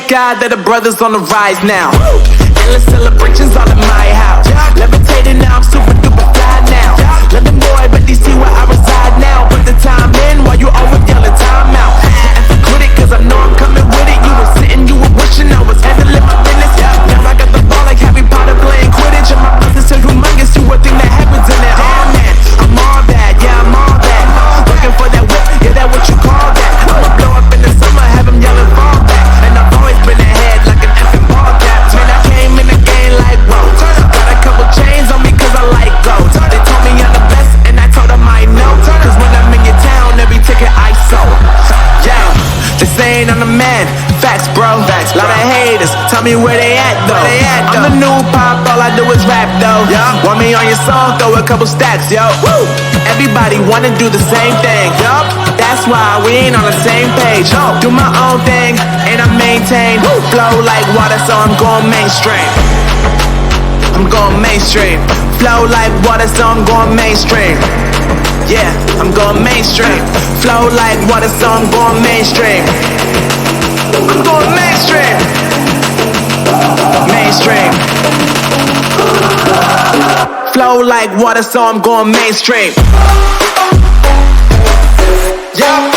Thank God that the brothers on the rise now. Endless celebrations all in my house. Levitating now, I'm super duper fly now. London boy, but DC where I reside now. Put the time in while you always yelling time out. Quit it, cause I know I'm coming with it. You were sitting, you were wishing I was handling my business. Now I got the ball like Harry Potter playing Quidditch. And my business is humongous, you would think that happens in it. Oh man, I'm all that, yeah, I'm all that. Looking for that whip, yeah, that what you call that. I'ma blow up in the summer, have them yelling fall back. And I've always been ahead like an effing ball cap. Man, I came in the game like, whoa. Got a couple chains on me cause I like gold. They told me I'm the best and I told them I know. Cause when I'm in your town, every ticket I sold. Yeah, they saying I'm the man. Facts, bro. Lot of haters, tell me where they at though. I'm the new pop, all I do is rap though. Want me on your song, throw a couple stacks, yo. Woo! Everybody wanna do the same thing, yup. That's why we ain't on the same page. Do my own thing, and I maintain. Flow like water, so I'm going mainstream. I'm going mainstream. Flow like water, so I'm going mainstream. Yeah, I'm going mainstream. Flow like water, so I'm going mainstream. I'm going mainstream. Mainstream. Flow like water, so I'm going mainstream. Yeah.